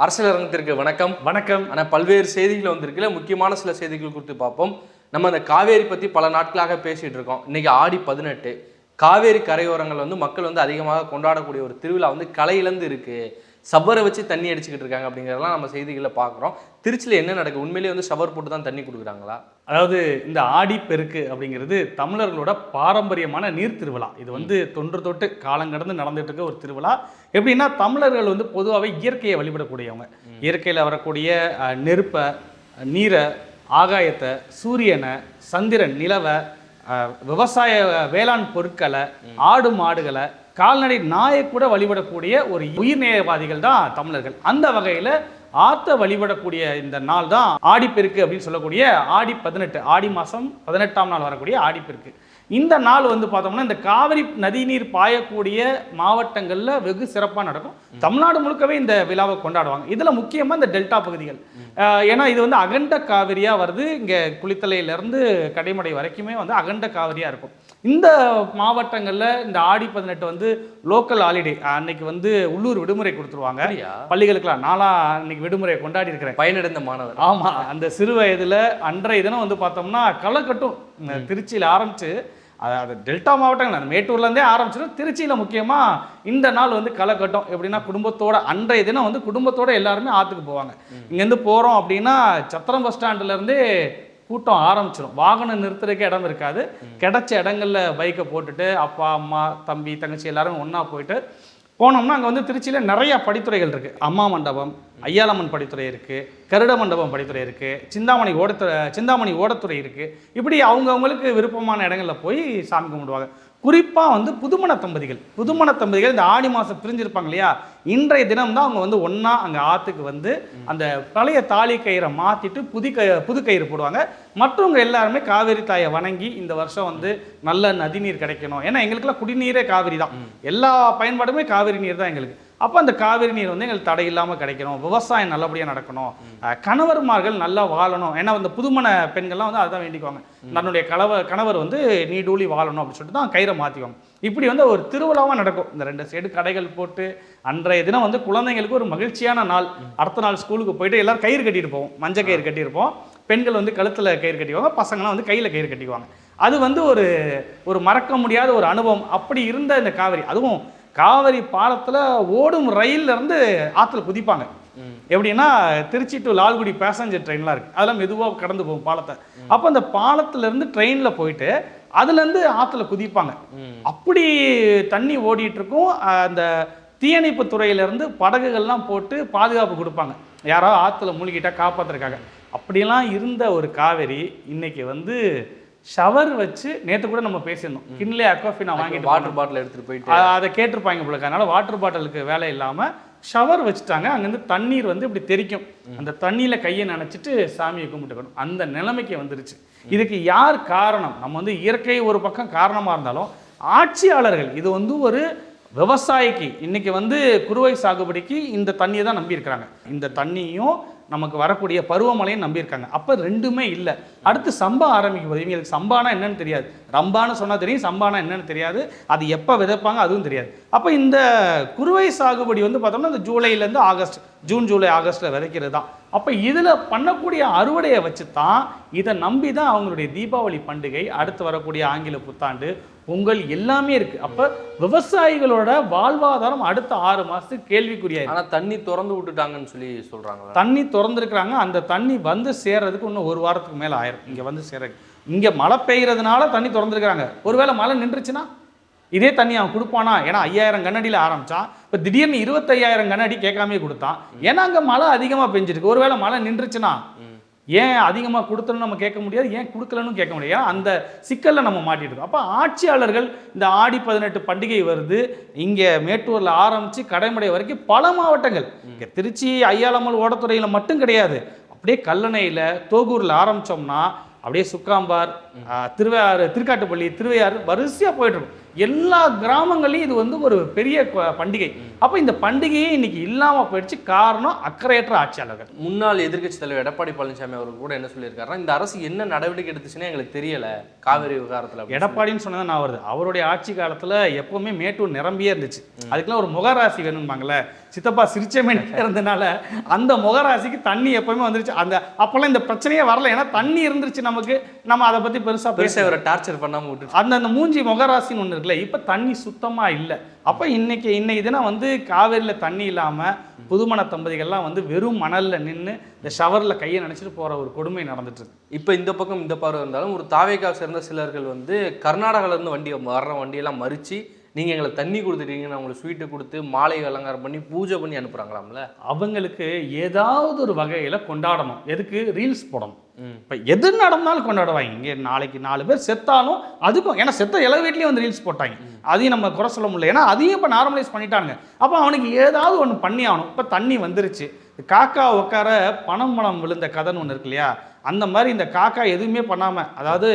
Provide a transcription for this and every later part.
அரசியல் அரங்கத்திற்கு வணக்கம். ஆனால் பல்வேறு செய்திகள் வந்திருக்குல்ல, முக்கியமான சில செய்திகள் குறித்து பார்ப்போம். நம்ம அந்த காவேரி பற்றி பல நாட்களாக பேசிகிட்டு இருக்கோம். இன்னைக்கு ஆடி 18. காவேரி கரையோரங்கள் மக்கள் அதிகமாக கொண்டாடக்கூடிய ஒரு திருவிழா களை இழந்து இருக்கு. சவரை வச்சு தண்ணி அடிச்சுக்கிட்டு இருக்காங்க அப்படிங்கிறதெல்லாம் நம்ம செய்திகளில் பார்க்குறோம். திருச்சியில் என்ன நடக்குது? உண்மையிலேயே ஷவர் போட்டு தான் தண்ணி கொடுக்குறாங்களா? அதாவது இந்த ஆடிப்பெருக்கு அப்படிங்கிறது தமிழர்களோட பாரம்பரியமான நீர் திருவிழா. இது தொன்று தொட்டு காலங்கடந்து நடந்துட்டு இருக்க ஒரு திருவிழா. எப்படின்னா, தமிழர்கள் பொதுவாகவே இயற்கையை வழிபடக்கூடியவங்க. இயற்கையில் வரக்கூடிய நெருப்பை, நீரை, ஆகாயத்தை, சூரியனை, சந்திரன், நிலவை, விவசாய வேளாண் பொருட்களை, ஆடு மாடுகளை, கால்நடை நாயை கூட வழிபடக்கூடிய ஒரு உயிர்நேயவாதிகள் தான் தமிழர்கள். அந்த வகையில் ஆற்ற வழிபடக்கூடிய இந்த நாள் தான் ஆடிப்பெருக்கு அப்படின்னு சொல்லக்கூடிய ஆடி 18, ஆடி மாதம் 18ஆம் நாள் வரக்கூடிய ஆடிப்பெருக்கு. இந்த நாள் பார்த்தோம்னா இந்த காவிரி நதிநீர் பாயக்கூடிய மாவட்டங்களில் வெகு சிறப்பாக நடக்கும். தமிழ்நாடு முழுக்கவே இந்த விழாவை கொண்டாடுவாங்க. இதில் முக்கியமாக இந்த டெல்டா பகுதிகள், ஏன்னா இது அகண்ட காவிரியாக வருது. இங்கே குளித்தலையிலேருந்து கடைமடை வரைக்குமே அகண்ட காவிரியாக இருக்கும். இந்த மாவட்டங்களில் இந்த ஆடி 18 லோக்கல் ஹாலிடே, அன்னைக்கு உள்ளூர் விடுமுறை கொடுத்துருவாங்க பள்ளிகளுக்கெல்லாம். நான்லாம் அன்னைக்கு விடுமுறையை கொண்டாடி இருக்கிறேன், பயனடைந்த மாணவர். ஆமாம், அந்த சிறு வயதில் அன்றைய தினம் பார்த்தோம்னா களை கட்டும். திருச்சியில் ஆரம்பித்து அது டெல்டா மாவட்டங்கள், அந்த மேட்டூர்லேருந்தே ஆரம்பிச்சிடும். திருச்சியில் முக்கியமாக இந்த நாள் களை கட்டும். எப்படின்னா, குடும்பத்தோட அன்றைய தினம் குடும்பத்தோட எல்லாருமே ஆற்றுக்கு போவாங்க. இங்கேருந்து போகிறோம் அப்படின்னா சத்திரம் பஸ் ஸ்டாண்டுலேருந்தே கூட்டம் ஆரம்பிச்சிடும். வாகனம் நிறுத்துறதுக்கு இடம் இருக்காது. கிடைச்ச இடங்கள்ல பைக்கை போட்டுட்டு அப்பா, அம்மா, தம்பி, தங்கச்சி எல்லாரும் ஒன்றா போயிட்டு போனோம்னா அங்கே திருச்சியில் நிறைய படித்துறைகள் இருக்குது. அம்மா மண்டபம், ஐயாளம்மன் படித்துறை இருக்குது, கருட மண்டபம் படித்துறை இருக்குது, சிந்தாமணி ஓடத்துறை இருக்குது. இப்படி அவங்கவுங்களுக்கு விருப்பமான இடங்களில் போய் சாமி கும்பிடுவாங்க. குறிப்பாக புதுமண தம்பதிகள் இந்த ஆடி மாதம் பிரிஞ்சிருப்பாங்க இல்லையா, இன்றைய தினம் தான் அவங்க ஒன்றா அங்கே ஆற்றுக்கு அந்த பழைய தாலி கயிறை மாற்றிட்டு புது கயிறு போடுவாங்க. மற்றவங்க எல்லாருமே காவேரி தாயை வணங்கி இந்த வருஷம் நல்ல நதிநீர் கிடைக்கணும். ஏன்னா எங்களுக்குலாம் குடிநீரே காவிரி தான், எல்லா பயன்பாடுமே காவிரி நீர் தான் எங்களுக்கு. அப்போ அந்த காவிரி நீர் எங்களுக்கு தடை இல்லாமல் கிடைக்கணும், விவசாயம் நல்லபடியாக நடக்கணும், கணவர்மார்கள் நல்லா வாழணும். ஏன்னா புதுமண பெண்கள்லாம் அதுதான் வேண்டிக்குவாங்க, தன்னுடைய கணவர் நீடூழி வாழணும் அப்படின்னு சொல்லிட்டு தான் கயிறை மாற்றிக்குவாங்க. இப்படி ஒரு திருவிழாவாக நடக்கும். இந்த 2 சைடு கடைகள் போட்டு அன்றைய தினம் குழந்தைங்களுக்கு ஒரு மகிழ்ச்சியான நாள். அடுத்த நாள் ஸ்கூலுக்கு போயிட்டு எல்லாரும் கயிறு கட்டிட்டு போவோம். மஞ்சள் கயிறு கட்டியிருப்போம். பெண்கள் கழுத்தில் கயிறு கட்டிக்குவாங்க, பசங்களாம் கையில் கயிறு கட்டிக்குவாங்க. அது ஒரு மறக்க முடியாத ஒரு அனுபவம். அப்படி இருந்த இந்த காவிரி, அதுவும் காவிரி பாலத்தில் ஓடும் ரயில்ல இருந்து ஆற்றுல குதிப்பாங்க. எப்படின்னா, திருச்சி டு லால்குடி பேசஞ்சர் ட்ரெயின்லாம் இருக்குது, அதெல்லாம் மெதுவாக கடந்து போகும் பாலத்தை. அப்போ அந்த பாலத்திலேருந்து ட்ரெயினில் போயிட்டு அதுலேருந்து ஆற்றுல குதிப்பாங்க. அப்படி தண்ணி ஓடிட்டு இருக்கும். அந்த தீயணைப்பு துறையிலேருந்து படகுகள்லாம் போட்டு பாதுகாப்பு கொடுப்பாங்க, யாராவது ஆற்றுல மூழ்கிட்டா காப்பாற்றுறதுக்காக. அப்படிலாம் இருந்த ஒரு காவேரி இன்னைக்கு ஷவர் வச்சு, நேற்று கூட நம்ம பேசியிருந்தோம், கிண்லே அக்வாஃபினா வாங்கிட்டு வாட்டர் பாட்டில் எடுத்துகிட்டு போயிட்டு அதை கேட்டிருப்பாங்க போல. அதனால வாட்டர் பாட்டிலுக்கு வேலை இல்லாமல் ஷவர் வச்சுட்டாங்க. அங்கேருந்து தண்ணீர் இப்படி தெரிக்கும். அந்த தண்ணியில் கையை நினச்சிட்டு சாமியை கும்பிட்டுக்கணும். அந்த நிலைமைக்கு வந்துருச்சு. இதுக்கு யார் காரணம்? நம்ம இயற்கை ஒரு பக்கம் காரணமாக இருந்தாலும் ஆட்சியாளர்கள், இது ஒரு விவசாயிக்கு இன்னைக்கு குறுவை சாகுபடிக்கு இந்த தண்ணியை தான் நம்பியிருக்கிறாங்க. இந்த தண்ணியும் நமக்கு வரக்கூடிய பருவமழையும் நம்பியிருக்காங்க. அப்போ ரெண்டுமே இல்லை. அடுத்து சம்பா ஆரம்பிக்கும் போது இவங்களுக்கு சம்பானா என்னன்னு தெரியாது. ரம்பான்னு சொன்னால் தெரியும், சம்பானா என்னன்னு தெரியாது. அது எப்போ விதைப்பாங்க அதுவும் தெரியாது. அப்போ இந்த குறுவை சாகுபடி பார்த்தோம்னா இந்த ஜூலைலேருந்து ஆகஸ்ட், ஜூன் ஜூலை ஆகஸ்ட்டில் விதைக்கிறது தான். அப்போ இதில் பண்ணக்கூடிய அறுவடையை வச்சு தான், இதை நம்பி தான் அவங்களுடைய தீபாவளி பண்டிகை, அடுத்து வரக்கூடிய ஆங்கில புத்தாண்டு, பொங்கல் எல்லாமே இருக்குது. அப்போ விவசாயிகளோட வாழ்வாதாரம் அடுத்த 6 மாதத்துக்கு கேள்விக்குரியாது. ஆனால் தண்ணி திறந்து விட்டுட்டாங்கன்னு சொல்லி சொல்கிறாங்க. தண்ணி திறந்துருக்குறாங்க. அந்த தண்ணி சேர்றதுக்கு இன்னும் 1 வாரத்துக்கு மேலே ஆயிரும். இங்கே சேர்றதுக்கு இங்கே மழை பெய்யறதுனால தண்ணி திறந்துருக்குறாங்க. ஒருவேளை மழை நின்றுச்சுன்னா இதே தண்ணி அவன் கொடுப்பானா? ஏன்னா 5000 கனஅடியில் ஆரம்பித்தான், இப்போ திடீர்னு 25000 கனஅடி கேட்காமே கொடுத்தான். ஏன்னா அங்கே மழை அதிகமாக பெஞ்சிருக்கு. ஒருவேளை மழை நின்றுச்சுன்னா ஏன் அதிகமாக கொடுத்தணும் நம்ம கேட்க முடியாது, ஏன் கொடுக்கலன்னு கேட்க முடியாது. ஏன்னா அந்த சிக்கலில் நம்ம மாட்டிட்டு இருக்கோம். அப்போ ஆட்சியாளர்கள் இந்த ஆடி 18 பண்டிகை வருது, இங்கே மேட்டூரில் ஆரம்பித்து கடைமடை வரைக்கும் பல மாவட்டங்கள், இங்கே திருச்சி ஐயாளம்மன் ஓடத்துறையில் மட்டும் கிடையாது, அப்படியே கல்லணையில் தோகூரில் ஆரம்பித்தோம்னா அப்படியே சுக்காம்பார், திருவையாறு, திருக்காட்டுப்பள்ளி, திருவையாறு வரிசையாக போயிட்டுருக்கும். எல்லா கிராமங்களையும் இது வந்து ஒரு பெரிய பண்டிகை. அப்போ இந்த பண்டிகையே இன்னைக்கு இல்லாமல் போயிடுச்சு. காரணம் அக்கறையற்ற ஆட்சியாளர்கள். முன்னாள் எதிர்க்கட்சி தலைவர் எடப்பாடி பழனிசாமி அவர்கள் கூட என்ன சொல்லியிருக்காருன்னா, இந்த அரசு என்ன நடவடிக்கை எடுத்துச்சுன்னு எங்களுக்கு தெரியல காவிரி விவகாரத்தில். எடப்பாடின்னு சொன்னதான் நான் வருது. அவருடைய ஆட்சி காலத்தில் எப்பவுமே மேட்டூர் நிரம்பியே இருந்துச்சு. அதுக்கெல்லாம் ஒரு முகராசி வேணும்பாங்கல்ல, சித்தப்பா சிரிச்சமே இருந்ததுனால அந்த முகராசிக்கு தண்ணி எப்பவுமே வந்துருச்சு. அந்த அப்பெல்லாம் இந்த பிரச்சனையே வரல, ஏன்னா தண்ணி இருந்துருச்சு. நமக்கு நம்ம அதை பத்தி பெருசா ஒரு டார்ச்சர் பண்ணாம விட்டு அந்த மூஞ்சி முகராசின்னு ஒன்று இருக்குல்ல, இப்ப தண்ணி சுத்தமா இல்லை. அப்ப இன்னைக்கு தினம் வந்து காவேரியில தண்ணி இல்லாம புதுமண தம்பதிகள்லாம் வந்து வெறும் மணல்ல நின்று இந்த ஷவர்ல கையை நினைச்சிட்டு போற ஒரு கொடுமை நடந்துட்டு இருக்கு. இப்போ இந்த பக்கம் இந்த பார்வை இருந்தாலும் ஒரு தாவேகா சேர்ந்த சிலர்கள் வந்து கர்நாடகால இருந்து வர்ற வண்டியெல்லாம் மறிச்சு நீங்கள் எங்களை தண்ணி கொடுத்துட்டீங்கன்னு அவங்களுக்கு ஸ்வீட்டு கொடுத்து மாலை அலங்காரம் பண்ணி பூஜை பண்ணி அனுப்புகிறாங்களாம்ல. அவங்களுக்கு ஏதாவது ஒரு வகையில் கொண்டாடணும். எதுக்கு? ரீல்ஸ் போடணும். இப்போ எது நடந்தாலும் கொண்டாடுவாங்க. இங்கே நாளைக்கு 4 பேர் செத்தாலும் அதுக்கும், ஏன்னா செத்த எல்லா வீட்லேயும் வந்து ரீல்ஸ் போட்டாங்க. அதையும் நம்ம குறை சொல்ல முடியல, ஏன்னா அதையும் இப்போ நார்மலைஸ் பண்ணிட்டாங்க. அப்போ அவனுக்கு ஏதாவது ஒன்று பண்ணி ஆகணும். இப்போ தண்ணி வந்துருச்சு. காக்கா உட்கார பணம் விழுந்த கதைன்னு ஒன்று இருக்கு இல்லையா, அந்த மாதிரி இந்த காக்கா எதுவுமே பண்ணாமல், அதாவது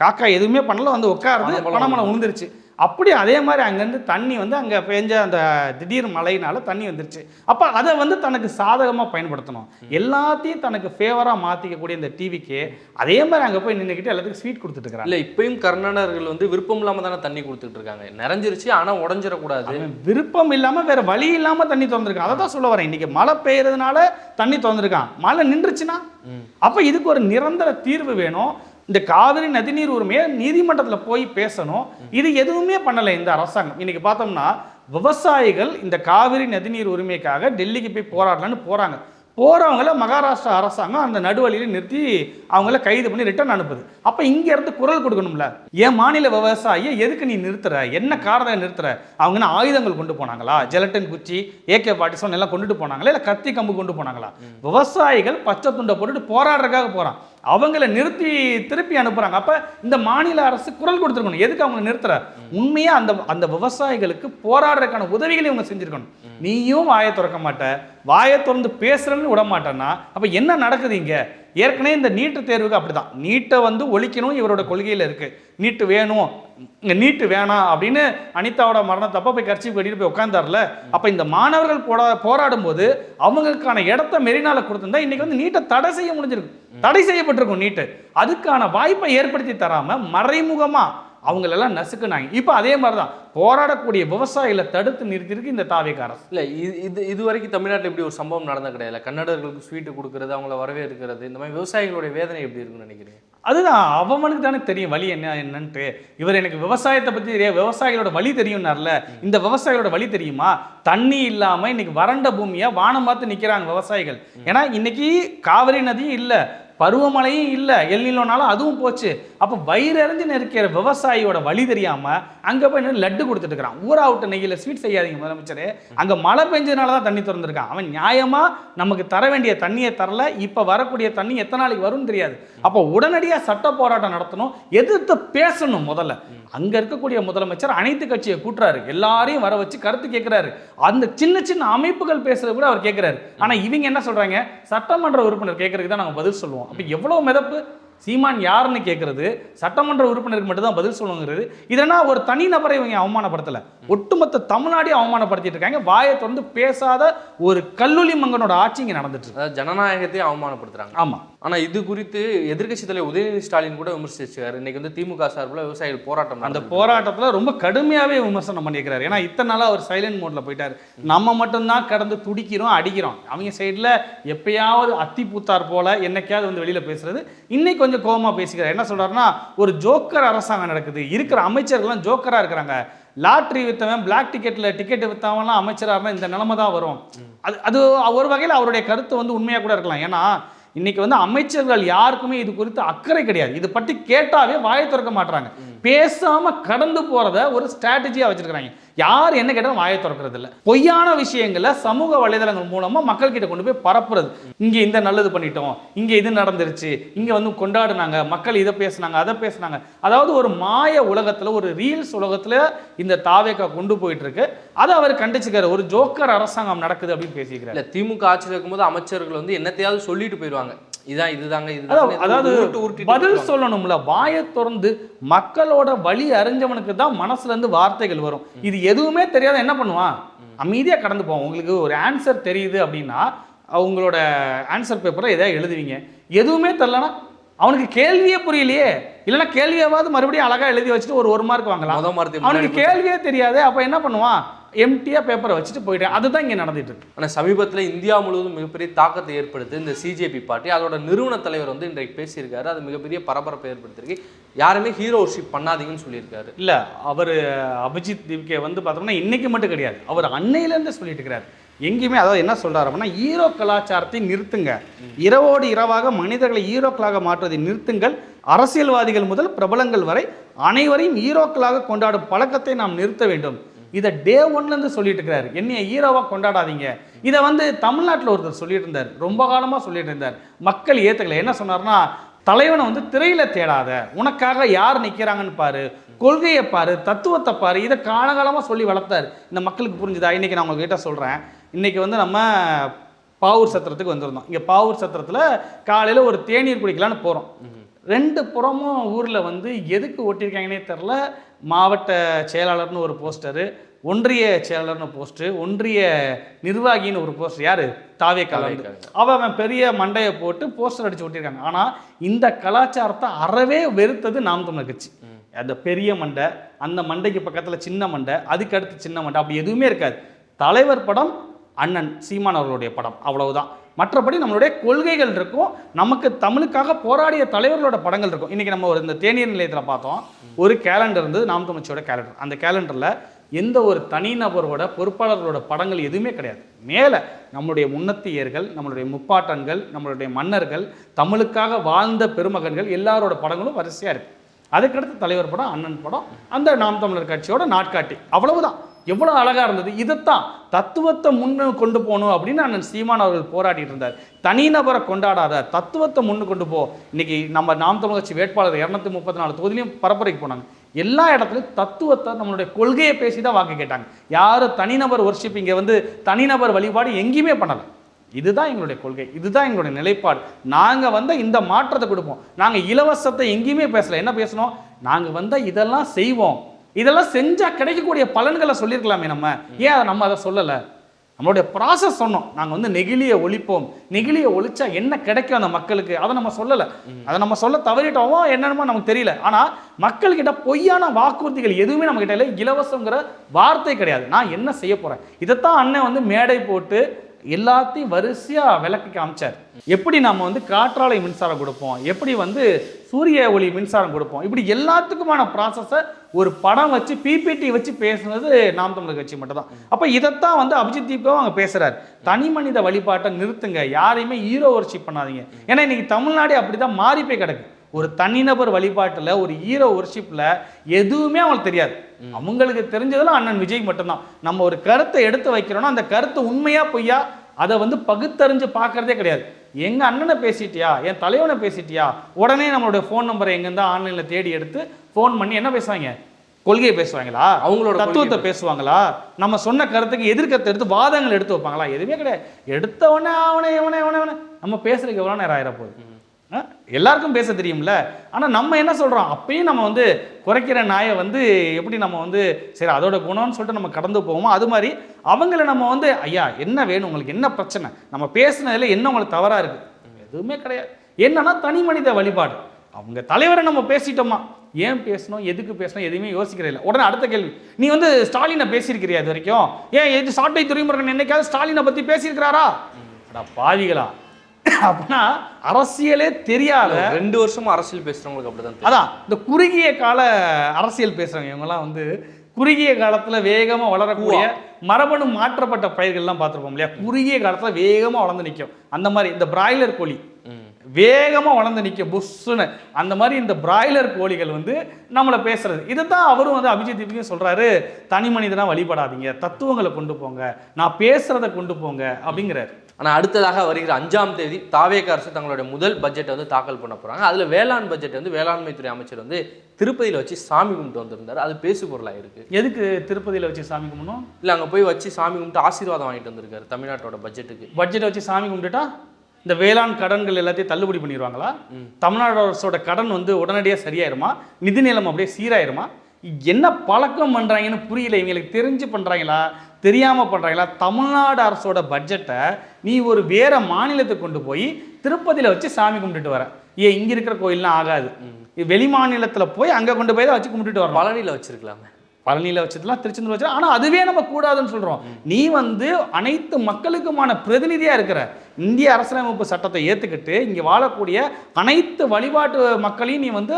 காக்கா எதுவுமே பண்ணல வந்து உட்காருது, பணமலம் விழுந்துருச்சு. அப்படி அதே மாதிரி அங்கேருந்து தண்ணி வந்து அங்கே பெஞ்ச அந்த திடீர் மழையினால தண்ணி வந்துருச்சு. அப்போ அதை வந்து தனக்கு சாதகமாக பயன்படுத்தணும். எல்லாத்தையும் தனக்கு ஃபேவராக மாற்றிக்கக்கூடிய இந்த டிவிக்கு அதே மாதிரி அங்கே போய் நின்றுக்கிட்டு எல்லாத்துக்கும் ஸ்வீட் கொடுத்துட்டு இருக்காங்க. இல்லை, இப்பயும் கர்நாடகர்கள் வந்து விருப்பம் இல்லாமல் தானே தண்ணி கொடுத்துட்டு இருக்காங்க. நிறைஞ்சிருச்சு, ஆனால் உடஞ்சிடக்கூடாது. விருப்பம் இல்லாமல் வேற வழி இல்லாமல் தண்ணி திறந்துருக்கான். அதை தான் சொல்ல வரேன். இன்னைக்கு மழை பெய்யறதுனால தண்ணி திறந்துருக்கான். மழை நின்றுச்சுன்னா அப்போ இதுக்கு ஒரு நிரந்தர தீர்வு வேணும். இந்த காவிரி நதிநீர் உரிமையை நீதிமன்றத்தில் போய் பேசணும். இது எதுவுமே பண்ணலை இந்த அரசாங்கம். இன்னைக்கு பார்த்தோம்னா விவசாயிகள் இந்த காவிரி நதிநீர் உரிமைக்காக டெல்லிக்கு போய் போராடலான்னு போறாங்க. போறவங்கள மகாராஷ்டிரா அரசாங்கம் அந்த நடுவழியில நிறுத்தி அவங்கள கைது பண்ணி ரிட்டர்ன் அனுப்புது. அப்ப இங்க இருந்து குரல் கொடுக்கணும்ல, என் மாநில விவசாயியை எதுக்கு நீ நிறுத்துற, என்ன காரணம் நிறுத்துற? அவங்க ஆயுதங்கள் கொண்டு போனாங்களா? ஜெலட்டின் குச்சி, AK-47 எல்லாம் கொண்டுட்டு போனாங்களா, இல்ல கத்தி கம்பு கொண்டு போனாங்களா? விவசாயிகள் பச்சை துண்டை போட்டுட்டு போராடுறதுக்காக போறான். அவங்கள நிறுத்தி திருப்பி அனுப்புறாங்க. அப்ப இந்த மாநில அரசு குரல் கொடுத்துருக்கணும். எதுக்கு அவங்க நிறுத்துற? உண்மையா அந்த விவசாயிகளுக்கு போராடுறதுக்கான உதவிகளை இவங்க செஞ்சிருக்கணும். நீயும் வாயை திறக்க மாட்ட, வாயை திறந்து பேசுறேன்னு விட மாட்டேன்னா அப்ப என்ன நடக்குது இங்க? ஏற்கனவே இந்த நீட்டு தேர்வுக்கு அப்படிதான். நீட்டை வந்து ஒழிக்கணும் இவரோட கொள்கையில இருக்கு. நீட்டு வேணும், நீட்டு வேணாம் அப்படின்னு அனிதாவோட மரணத்தப்ப போய் கட்சி கட்டிட்டு போய் உட்கார்ந்தார்ல. அப்ப இந்த மாணவர்கள் போராடும் போது அவங்களுக்கான இடத்த மெரினால கொடுத்திருந்தா இன்னைக்கு வந்து நீட்டை தடை செய்ய முடிஞ்சிருக்கும். தடை செய்யப்பட்டிருக்கும் நீட்டு. அதுக்கான வாய்ப்பை ஏற்படுத்தி தராம மறைமுகமா அவங்களெல்லாம் நசுக்குனாங்க. இப்போ அதே மாதிரி தான் போராடக்கூடிய விவசாயிகளை தடுத்து நிறுத்திருக்கு இந்த தாவேகா அரசு. இல்லை, இது வரைக்கும் தமிழ்நாட்டில் இப்படி ஒரு சம்பவம் நடந்த கிடையாது. கன்னடர்களுக்கு ஸ்வீட்டு கொடுக்கறது, அவங்கள வரவேற்கிறது, இந்த மாதிரி விவசாயிகளுடைய வேதனை எப்படி இருக்குன்னு நினைக்கிறீங்க? அதுதான் அவனுக்கு தானே தெரியும் வழி என்னன்ட்டு. இவர் எனக்கு விவசாயத்தை பற்றி தெரியும், விவசாயிகளோட வழி தெரியும்னார்ல. இந்த விவசாயிகளோட வழி தெரியுமா? தண்ணி இல்லாமல் இன்னைக்கு வறண்ட பூமியை வானம் பார்த்து நிற்கிறாங்க விவசாயிகள். ஏன்னா இன்னைக்கு காவிரி நதியும் இல்லை, பருவமழையும் இல்லை, எல்நிலோனாலும் அதுவும் போச்சு. அப்போ வயிறறிஞ்சு நெருக்கிற விவசாயியோட வழி தெரியாமல் அங்கே போய் லட்டு கொடுத்துட்டு இருக்கிறான். ஊரா விட்டு நெய்யில் ஸ்வீட் செய்யாதீங்க முதலமைச்சரே. அங்கே மழை பெஞ்சதுனால தான் தண்ணி திறந்துருக்கான். அவன் நியாயமாக நமக்கு தர வேண்டிய தண்ணியை தரல. இப்போ வரக்கூடிய தண்ணி எத்தனை நாளைக்கு வரும்னு தெரியாது. அப்போ உடனடியாக சட்ட போராட்டம் நடத்தணும், எதிர்த்து பேசணும். முதல்ல அங்கே இருக்கக்கூடிய முதலமைச்சர் அனைத்து கட்சியை கூட்டுறாரு, எல்லாரையும் வர வச்சு கருத்து கேட்குறாரு. அந்த சின்ன சின்ன அமைப்புகள் பேசுறது கூட அவர் கேட்குறாரு. ஆனால் இவங்க என்ன சொல்கிறாங்க? சட்டமன்ற உறுப்பினர் கேட்கறதுக்கு தான் நாங்கள் பதில் சொல்லுவோம். அப்போ எவ்வளோ மிதப்பு! சீமான் யாருன்னு கேட்கறது, சட்டமன்ற உறுப்பினருக்கு மட்டும் தான் பதில் சொல்லுங்கிறது. இதனால் ஒரு தனி நபரை இவங்க அவமானப்படுத்தலை, ஒட்டுமொத்த தமிழ்நாட்டையும் அவமானப்படுத்திட்டு இருக்காங்க. வாயை தொடர்ந்து பேசாத ஒரு கல்லூலி மங்கனோட ஆட்சி இங்கே நடந்துட்டு இருக்கு. ஜனநாயகத்தையும் அவமானப்படுத்துறாங்க. ஆமாம். ஆனால் இது குறித்து எதிர்க்கட்சி தலைவர் உதயநிதி ஸ்டாலின் கூட விமர்சிச்சிருக்காரு. இன்னைக்கு வந்து திமுக சார்பில் விவசாயிகள் போராட்டம், அந்த போராட்டத்தில் ரொம்ப கடுமையாகவே விமர்சனம் பண்ணியிருக்கிறார். ஏன்னா இத்தனை நாளாக அவர் சைலண்ட் மோடில் போயிட்டார். நம்ம மட்டும்தான் கடந்து துடிக்கிறோம், அடிக்கிறோம். அவங்க சைடில் எப்பயாவது அத்தி பூத்தார் போல என்னைக்காவது வந்து வெளியில் பேசுறது. இன்னைக்கு கொஞ்சம் கோபமாக பேசிக்கிறார். என்ன சொல்றாருன்னா, ஒரு ஜோக்கர் அரசாங்கம் நடக்குது, இருக்கிற அமைச்சர்கள்லாம் ஜோக்கராக இருக்கிறாங்க. லாட்ரி வித்தவன், பிளாக் டிக்கெட் வித்தவன்லாம் அமைச்சராக இருந்தால் இந்த நிலைமை தான் வரும். அது ஒரு வகையில் அவருடைய கருத்து வந்து உண்மையாக கூட இருக்கலாம். ஏன்னா இன்னைக்கு வந்து அமைச்சர்கள் யாருக்குமே இது குறித்து அக்கறை கிடையாது. இது பற்றி கேட்டாவே வாயை திறக்க மாட்டாங்க. பேசாம கடந்து போறத ஒரு ஸ்ட்ராட்டஜியா வச்சிருக்காங்க. யார் என்ன கேட்டாலும் வாயை திறக்கிறது இல்லை. பொய்யான விஷயங்களை சமூக வலைதளங்கள் மூலமா மக்கள் கிட்ட கொண்டு போய் பரப்புறது. இங்க இந்த நல்லது பண்ணிட்டோம், இங்க இது நடந்துருச்சு, இங்க வந்து கொண்டாடுனாங்க, மக்கள் இதை பேசினாங்க, அதை பேசினாங்க. அதாவது ஒரு மாய உலகத்துல, ஒரு ரீல்ஸ் உலகத்துல இந்த தாவேகா கொண்டு போயிட்டு இருக்கு. அதை அவர் கண்டிச்சுக்காரு. ஒரு ஜோக்கர் அரசாங்கம் நடக்குது அப்படின்னு பேசிக்கிறார். திமுக ஆட்சியில் இருக்கும்போது அமைச்சர்கள் வந்து என்னத்தையாவது சொல்லிட்டு போயிடுவாங்க. இதுதாங்க அதாவது பதில் சொல்லணும்ல. வாயை திறந்து மக்களோட வழி அறிஞ்சவனுக்கு தான் மனசுல இருந்து வார்த்தைகள் வரும். இது எதுவுமே தெரியாத என்ன பண்ணுவான்? அமைதியா கடந்து போவான். உங்களுக்கு ஒரு ஆன்சர் தெரியுது அப்படின்னா அவங்களோட ஆன்சர் பேப்பரை எதாவது எழுதுவீங்க. எதுவுமே தெரியலனா அவனுக்கு கேள்வியே புரியலையே, இல்லைன்னா கேள்வியாவது மறுபடியும் அழகா எழுதி வச்சுட்டு ஒரு மார்க் வாங்கலாம். அவனுக்கு கேள்வியே தெரியாது. அப்ப என்ன பண்ணுவான்? எம்டியா பேப்பரை வச்சுட்டு போயிட்டேன். அதுதான் இங்கே நடந்துட்டு இருக்கு. ஆனால் சமீபத்தில் இந்தியா முழுவதும் மிகப்பெரிய தாக்கத்தை ஏற்படுத்தி இந்த சிஜேபி பார்ட்டி அதோட நிறுவன தலைவர் வந்து இன்றைக்கு பேசியிருக்காரு. அது மிகப்பெரிய பரபரப்பை ஏற்படுத்திருக்கு. யாருமே ஹீரோ ஒர்ஷிப் பண்ணாதீங்கன்னு சொல்லியிருக்காரு. இல்லை, அவர் அபிஜித் திவ்கே வந்து பார்த்தோம்னா இன்னைக்கு மட்டும் கிடையாது, அவர் அன்னையிலேருந்து சொல்லிட்டு இருக்கிறார். எங்கேயுமே அதாவது என்ன சொல்றாரு அப்படின்னா, ஈரோ கலாச்சாரத்தை நிறுத்துங்க, இரவோடு இரவாக மனிதர்களை ஈரோக்களாக மாற்றுவதை நிறுத்துங்கள், அரசியல்வாதிகள் முதல் பிரபலங்கள் வரை அனைவரையும் ஈரோக்களாக கொண்டாடும் பழக்கத்தை நாம் நிறுத்த வேண்டும். இதை டே ஒன்லேருந்து சொல்லிட்டு இருக்கிறாரு. என்னைய ஹீரோவாக கொண்டாடாதீங்க. இதை வந்து தமிழ்நாட்டில் ஒருத்தர் சொல்லிட்டு இருந்தார், ரொம்ப காலமாக சொல்லிட்டு இருந்தார். மக்கள் ஏற்றுக்கல. என்ன சொன்னார்னா, தலைவனை வந்து திரையில தேடாத, உனக்காக யார் நிற்கிறாங்கன்னு பாரு, கொள்கையை பாரு, தத்துவத்தை பாரு. இதை காலகாலமாக சொல்லி வளர்த்தார். இந்த மக்களுக்கு புரிஞ்சுதா? இன்றைக்கி நான் உங்ககிட்ட சொல்கிறேன். இன்றைக்கி வந்து நம்ம பாவூர் சத்திரத்துக்கு வந்திருந்தோம். இங்கே பாவூர் சத்திரத்தில் காலையில் ஒரு தேநீர் குடிக்கலான்னு போகிறோம். 2 புறமும் ஊரில் வந்து எதுக்கு ஒட்டியிருக்காங்கன்னே தெரில. மாவட்ட செயலாளர்னு ஒரு போஸ்டரு, ஒன்றிய செயலாளர்னு போஸ்டரு, ஒன்றிய நிர்வாகின்னு ஒரு போஸ்டர். யார்? தாவேக்கால. அவன் பெரிய மண்டையை போட்டு போஸ்டர் அடித்து ஒட்டியிருக்காங்க. ஆனால் இந்த கலாச்சாரத்தை அறவே வெறுத்தது நாம் தமிழர் கட்சி. அந்த பெரிய மண்டை, அந்த மண்டைக்கு பக்கத்தில் சின்ன மண்டை, அதுக்கு அடுத்து சின்ன மண்டை, அப்படி எதுவுமே இருக்காது. தலைவர் படம், அண்ணன் சீமான் அவர்களுடைய படம், அவ்வளவுதான். மற்றபடி நம்மளுடைய கொள்கைகள் இருக்கும். நமக்கு தமிழுக்காக போராடிய தலைவர்களோட படங்கள் இருக்கும். இன்றைக்கி நம்ம ஒரு இந்த தேநீர் நிலையத்தில் பார்த்தோம், ஒரு கேலண்டர் இருந்தது, நாம் தமிழ்ச்சியோட கேலண்டர். அந்த கேலண்டரில் எந்த ஒரு தனிநபரோட பொறுப்பாளர்களோட படங்கள் எதுவுமே கிடையாது. மேலே நம்மளுடைய முன்னத்தியர்கள், நம்மளுடைய முப்பாட்டன்கள், நம்மளுடைய மன்னர்கள், தமிழுக்காக வாழ்ந்த பெருமகன்கள் எல்லாரோட படங்களும் வரிசையாக இருக்குது. அதுக்கடுத்து தலைவர் படம், அண்ணன் படம், அந்த நாம் தமிழர் கட்சியோட நாட்காட்டி, அவ்வளவுதான். எவ்வளோ அழகாக இருந்தது. இதைத்தான் தத்துவத்தை முன்னு கொண்டு போகணும் அப்படின்னு அண்ணன் சீமான் அவர்கள் போராடிட்டு இருந்தார். தனிநபரை கொண்டாடாத, தத்துவத்தை முன்னு கொண்டு போ. இன்னைக்கு நம்ம நாம் தமிழர் கட்சி வேட்பாளர் 234 தொகுதியிலையும் பரப்புரைக்கு போனாங்க. எல்லா இடத்துலையும் தத்துவத்தை, நம்மளுடைய கொள்கையை பேசி தான் வாக்கு கேட்டாங்க. யாரும் தனிநபர் ஒர்ஷிப், இங்கே வந்து தனிநபர் வழிபாடு எங்கேயுமே பண்ணலை. இதுதான் எங்களுடைய கொள்கை, இதுதான் எங்களுடைய நிலைப்பாடு. நாங்கள் வந்தால் இந்த மாற்றத்தை கொடுப்போம். நாங்கள் இலவசத்தை எங்கேயுமே பேசலை. என்ன பேசணும்? நாங்கள் வந்தால் இதெல்லாம் செய்வோம், இதெல்லாம் செஞ்சால் கிடைக்கக்கூடிய பலன்களை சொல்லியிருக்கலாமே. நம்ம ஏன் நம்ம அதை சொல்லலை? நம்மளுடைய ப்ராசஸ் சொன்னோம். நாங்கள் வந்து நெகிழியை ஒழிப்போம், நெகிழியை ஒழிச்சா என்ன கிடைக்கும் அந்த மக்களுக்கு, அதை நம்ம சொல்லலை. அதை நம்ம சொல்ல தவறிட்டோமோ என்னென்னமோ நமக்கு தெரியல. ஆனால் மக்கள்கிட்ட பொய்யான வாக்குறுதிகள் எதுவுமே நம்ம கிட்ட இல்லை. இலவசங்கிற வார்த்தை கிடையாது. நான் என்ன செய்ய போகிறேன், இதைத்தான் அண்ணன் வந்து மேடை போட்டு எல்லாத்தையும் வரிசையாக விளக்கி காமிச்சார். எப்படி நம்ம வந்து காற்றாலை மின்சாரம் கொடுப்போம், எப்படி வந்து சூரிய ஒளி மின்சாரம் கொடுப்போம், இப்படி எல்லாத்துக்குமான ப்ராசஸை ஒரு படம் வச்சு பிபிடி வச்சு பேசுனது நாம் தமிழர் கட்சி மட்டும் தான். அப்போ இதைத்தான் வந்து அபிஜித் தீப்கவும் அங்கே பேசுகிறார். தனி மனித வழிபாட்டை நிறுத்துங்க, யாரையுமே ஹீரோ ஒர்ஷிப் பண்ணாதீங்க. ஏன்னா இன்னைக்கு தமிழ்நாடு அப்படி தான் மாறி போய் கிடக்கு. ஒரு தனிநபர் வழிபாட்டில், ஒரு ஹீரோ ஒர்ஷிப்பில் எதுவுமே அவங்களுக்கு தெரியாது. அவங்களுக்கு தெரிஞ்சதெல்லாம் அண்ணன் விஜய் மட்டும்தான். நம்ம ஒரு கருத்தை எடுத்து வைக்கிறோன்னா அந்த கருத்து உண்மையா பொய்யா அதை வந்து பகுத்தறிஞ்சு பார்க்கறதே கிடையாது. எங்கள் அண்ணனை பேசிட்டியா, என் தலைவனை பேசிட்டியா, உடனே நம்மளுடைய ஃபோன் நம்பரை எங்கேருந்தா ஆன்லைனில் தேடி எடுத்து ஃபோன் பண்ணி என்ன பேசுவாங்க? கொள்கையை பேசுவாங்களா? அவங்களோட தத்துவத்தை பேசுவாங்களா? நம்ம சொன்ன கருத்துக்கு எதிர்கத்தை எடுத்து வாதங்கள் எடுத்து வைப்பாங்களா? எதுவுமே கிடையாது. எடுத்த உடனே அவனை நம்ம பேசுறதுக்கு எவ்வளோ நேரம் ஆயிரப்போகுது? எல்லாருக்கும் பேச தெரியும்ல. ஆனால் நம்ம என்ன சொல்கிறோம்? அப்பயும் நம்ம வந்து குறைக்கிற நாயை வந்து எப்படி நம்ம வந்து சரி அதோட குணம்னு சொல்லிட்டு நம்ம கடந்து போவோமோ, அது மாதிரி அவங்கள நம்ம வந்து ஐயா என்ன வேணும், உங்களுக்கு என்ன பிரச்சனை, நம்ம பேசுனதில் என்ன உங்களுக்கு தவறாக இருக்குது? எதுவுமே கிடையாது. என்னன்னா தனி மனித வழிபாடு. அவங்க தலைவரை நம்ம பேசிட்டோமா, ஏன் பேசணும், எதுக்கு பேசணும், எதுவுமே யோசிக்கிறே இல்லை. உடனே அடுத்த கேள்வி, நீ வந்து ஸ்டாலினை பேசியிருக்கிறியா இது வரைக்கும்? ஏன் எது சாட்டை துறைமுருகன் என்னைக்காவது ஸ்டாலினை பற்றி பேசியிருக்கிறாரா? பாவிகளா, அப்படின்னா அரசியலே தெரியாத 2 வருஷமா அரசியல் பேசுறவங்களுக்கு அப்படிதான். அதான் இந்த குறுகிய கால அரசியல் பேசுறவங்க இவங்கெல்லாம் வந்து குறுகிய காலத்துல வேகமா வளரக்கூடிய மரபணு மாற்றப்பட்ட பயிர்கள்லாம் பார்த்துருப்போம் இல்லையா? குறுகிய காலத்துல வேகமா வளர்ந்து நிற்கும். அந்த மாதிரி இந்த பிராய்லர் கோழி வேகமா வளர்ந்து நிற்கும் புஷ்ஷுன்னு. அந்த மாதிரி இந்த பிராய்லர் கோழிகள் வந்து நம்மளை பேசுறது. இதைத்தான் அவரும் வந்து அபிஜித் தீப்கே சொல்றாரு, தனி மனிதனா வழிபடாதீங்க, தத்துவங்களை கொண்டு போங்க, நான் பேசுறதை கொண்டு போங்க அப்படிங்கிறாரு. ஆனால் அடுத்ததாக வருகிற 5ஆம் தேதி தாவேக அரசு தங்களுடைய முதல் பட்ஜெட்டை வந்து தாக்கல் பண்ண போகிறாங்க. அதில் வேளாண் பட்ஜெட் வந்து வேளாண்மைத்துறை அமைச்சர் வந்து திருப்பதியில் வச்சு சாமி கும்பிட்டு வந்திருந்தார். அது பேசு பொருளாக இருக்குது. எதுக்கு திருப்பதியில் வச்சு சாமி கும்பிடணும்? இல்லை, அங்கே போய் வச்சு சாமி கும்பிட்டு ஆசீர்வாதம் வாங்கிட்டு வந்திருக்காரு தமிழ்நாட்டோட பட்ஜெட்டுக்கு. பட்ஜெட்டை வச்சு சாமி கும்பிட்டுட்டா இந்த வேளாண் கடன்கள் எல்லாத்தையும் தள்ளுபடி பண்ணிடுவாங்களா? தமிழ்நாடு அரசோட கடன் வந்து உடனடியாக சரியாயிருமா? நிதி நிலைமை அப்படியே சீராயிருமா? என்ன பழக்கம் பண்ணுறாங்கன்னு புரியல. இவங்களுக்கு தெரிஞ்சு பண்ணுறாங்களா தெரியாமல் பண்ணுறாங்களா? தமிழ்நாடு அரசோட பட்ஜெட்டை நீ ஒரு வேற மாநிலத்துக்கு கொண்டு போய் திருப்பதியில் வச்சு சாமி கும்பிட்டுட்டு வர. ஏன் இங்கே இருக்கிற கோயில்லாம் ஆகாது, வெளி மாநிலத்தில் போய் அங்கே கொண்டு போய் தான் வச்சு கும்பிட்டுட்டு வர. பழனியில் வச்சிருக்கலாமே, பழனியில் வச்சதுலாம் திருச்செந்தூர் வச்சு. ஆனால் அதுவே நம்ம கூடாதுன்னு சொல்கிறோம். நீ வந்து அனைத்து மக்களுக்குமான பிரதிநிதியாக இருக்கிற, இந்திய அரசியலமைப்பு சட்டத்தை ஏற்றுக்கிட்டு இங்கே வாழக்கூடிய அனைத்து வழிபாட்டு மக்களையும் நீ வந்து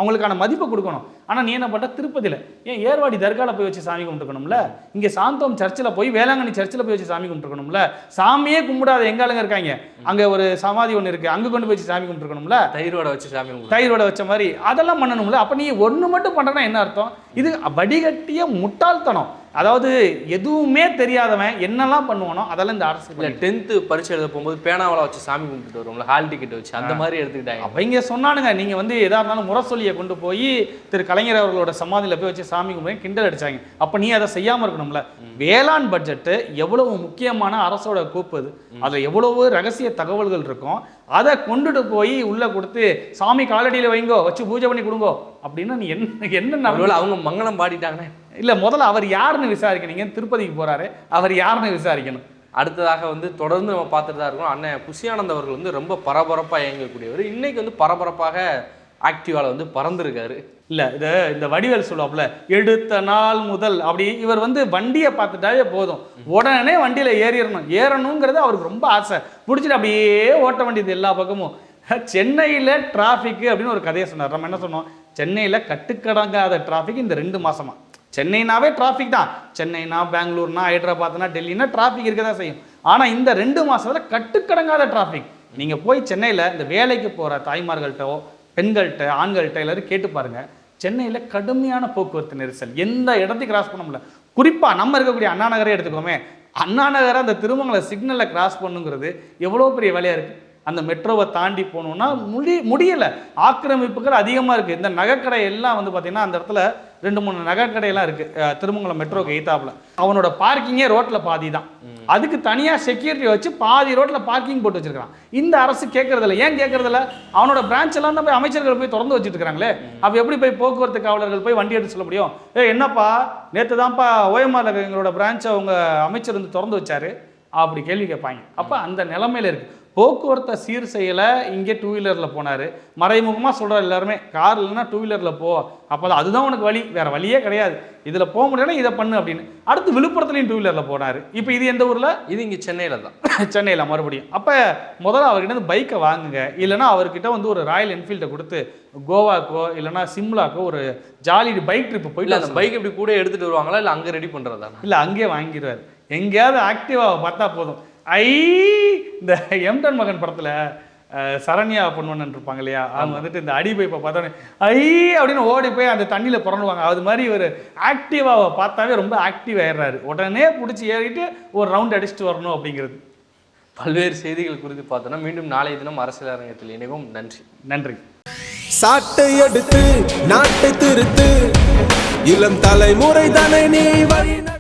அவங்களுக்கான மதிப்பை கொடுக்கணும். ஆனால் நீ என்ன பண்ணுற, திருப்பதியில் ஏன் ஏர்வாடி தர்காவில் போய் வச்சு சாமி கும்பிட்டுக்கணும்ல, இங்கே சாந்தோம் சர்ச்சில் போய் வேளாங்கண்ணி சர்ச்சில் போய் வச்சு சாமி கும்பிட்டுக்கணும்ல, சாமியே கும்பிடாத எங்க ஆளுங்க இருக்காங்க, அங்கே ஒரு சமாதி ஒன்று இருக்குது, அங்கே கொண்டு போய் வச்சு சாமி கும்பிட்டுக்கணும்ல, தயிரோட வச்சு சாமி கும்பிட்டு, தயிரோட வச்ச மாதிரி அதெல்லாம் பண்ணணும்ல. அப்போ நீ ஒன்று மட்டும் பண்ணுறனா என்ன அர்த்தம்? இது வடிகட்டிய முட்டாள்தனம். அதாவது எதுவுமே தெரியாதவன் என்னெல்லாம் பண்ணுவானோ அதெல்லாம் இந்த அரசு. இல்லை 10th பரீட்சை எழுத போகும்போது பேனாவளை வச்சு சாமி கும்பிட்டு வருவோம்ல, ஹால் டிக்கெட் வச்சு, அந்த மாதிரி எடுத்துக்கிட்டாங்க. அவங்க சொன்னானுங்க, நீங்கள் வந்து எதாக இருந்தாலும் முரசொலியை கொண்டு போய் திரு கலைஞர் அவர்களோட சமாதியில் போய் வச்சு சாமி கும்பிட்டு கிண்டல் அடிச்சாங்க. அப்போ நீ அதை செய்யாமல் இருக்கணும்ல. வேளாண் பட்ஜெட்டு எவ்வளவு முக்கியமான அரசோட கோப்பு அது, அதில் எவ்வளவு ரகசிய தகவல்கள் இருக்கும். அதை கொண்டுட்டு போய் உள்ளே கொடுத்து சாமி காலடியில் வைங்கோ, வச்சு பூஜை பண்ணி கொடுங்கோ அப்படின்னா நீ என்ன அவங்க மங்களம் பாடிட்டாங்கன்னு இல்லை. முதல்ல அவர் யாருன்னு விசாரிக்கணும். திருப்பதிக்கு போகிறாரு, அவர் யாருன்னு விசாரிக்கணும். அடுத்ததாக வந்து தொடர்ந்து நம்ம பார்த்துட்டு தான் இருக்கோம். அண்ணன் புஷி ஆனந்த் அவர்கள் வந்து ரொம்ப பரபரப்பாக இயங்கக்கூடியவர். இன்னைக்கு வந்து பரபரப்பாக ஆக்டிவால வந்து பறந்துருக்காரு. இல்லை இந்த வடிவேல் சொல்லுவாப்புல, எடுத்த நாள் முதல் அப்படி இவர் வந்து வண்டியை பார்த்துட்டாவே போதும், உடனே வண்டியில் ஏறணுங்கிறது அவருக்கு ரொம்ப ஆசை. பிடிச்சிட்டு அப்படியே ஓட்ட வேண்டியது எல்லா பக்கமும். சென்னையில் டிராஃபிக்கு அப்படின்னு ஒரு கதையை சொன்னார். நம்ம என்ன சொன்னோம், சென்னையில் கட்டுக்கடங்காத டிராஃபிக் இந்த 2 மாசமா. சென்னைனாவே டிராஃபிக் தான். சென்னைனா, பெங்களூர்னா, ஹைதராபாத்னா, டெல்லினா டிராஃபிக் இருக்க தான் செய்யும். ஆனால் இந்த 2 மாதத்தில் கட்டுக்கடங்காத டிராஃபிக். நீங்கள் போய் சென்னையில் இந்த வேலைக்கு போகிற தாய்மார்கள்ட்டோ, பெண்கள்கிட்ட, ஆண்கள்கிட்ட எல்லாரும் கேட்டு பாருங்க. சென்னையில் கடுமையான போக்குவரத்து நெரிசல், எந்த இடத்தையும் கிராஸ் பண்ண முடியல. குறிப்பாக நம்ம இருக்கக்கூடிய அண்ணா நகரே எடுத்துக்கோமே, அண்ணா நகரை அந்த திருமங்கல சிக்னலில் கிராஸ் பண்ணுங்கிறது எவ்வளோ பெரிய வேலையாக இருக்குது. அந்த மெட்ரோவை தாண்டி போகணுன்னா முடியலை. ஆக்கிரமிப்புகள் அதிகமாக இருக்குது. இந்த நகைக்கடை எல்லாம் வந்து பார்த்திங்கன்னா அந்த இடத்துல 2-3 நகைக்கடையெல்லாம் இருக்குது திருமங்கலம் மெட்ரோக்கு எய்த்தாப்புல. அவனோட பார்க்கிங்கே ரோட்டில் பாதி தான். அதுக்கு தனியாக செக்யூரிட்டி வச்சு பாதி ரோட்டில் பார்க்கிங் போட்டு வச்சிருக்கான். இந்த அரசு கேட்கறதில்ல. ஏன் கேட்கறதில்ல? அவனோட பிரான்ச் எல்லாம் தான் போய் அமைச்சர்கள் போய் திறந்து வச்சுட்டு இருக்காங்களே. அப்போ எப்படி போய் போக்குவரத்து காவலர்கள் போய் வண்டி எடுத்து சொல்ல முடியும்? என்னப்பா நேற்று தான்ப்பா ஓஎம்ஆர் எங்களோட பிரான்ச்சை அவங்க அமைச்சர் வந்து திறந்து வச்சாரு அப்படி கேள்வி கேட்பாங்க. அப்போ அந்த நிலைமையில இருக்குது. போக்குவரத்தை சீர் செய்யலை. இங்கே 2 வீலரில் போனார். மறைமுகமாக சொல்கிறார் எல்லாருமே, கார் இல்லைன்னா 2 வீலரில் போ, அப்போ அதுதான் உனக்கு வழி, வேறு வழியே கிடையாது, இதில் போக முடியலன்னா இதை பண்ணு அப்படின்னு. அடுத்து விழுப்புரத்துலையும் 2 வீலரில் போனார். இப்போ இது எந்த ஊரில்? இது இங்கே சென்னையில் தான். சென்னையில் மறுபடியும். அப்போ முதல்ல அவர்கிட்ட வந்து பைக்கை வாங்குங்க, இல்லைனா அவர்கிட்ட வந்து ஒரு ராயல் என்ஃபீல்டை கொடுத்து கோவாக்கோ இல்லைனா சிம்லாக்கோ ஒரு ஜாலி பைக் ட்ரிப்பு போயிட்டு அந்த பைக் இப்படி கூட எடுத்துகிட்டு வருவாங்களா, இல்லை அங்கே ரெடி பண்ணுறதா? இல்லை அங்கேயே வாங்கிடுவார். எங்கேயாவது ஆக்டிவாக பார்த்தா போதும். இந்த எம்டன் மகன் படத்தில் சரண்யா பொன்வண்ணன் இருப்பாங்க இல்லையா, அவங்க வந்துட்டு இந்த அடி பைப்பை பார்த்தோன்னே அப்படின்னு ஓடி போய் அந்த தண்ணியில் புறணுவாங்க. அது மாதிரி ஒரு ஆக்டிவாக பார்த்தாவே ரொம்ப ஆக்டிவ் ஆயிடுறாரு. உடனே பிடிச்சி ஏறிட்டு ஒரு ரவுண்ட் அடிச்சுட்டு வரணும் அப்படிங்கிறது. பல்வேறு செய்திகள் குறித்து பார்த்தோன்னா மீண்டும் நாளைய தினம் அரசியல் அரங்கத்தில் இணைவோம். நன்றி. சாட்டை எடுத்து நாட்டை திருத்து, இளம் தலைமுறை தானே நீ வழி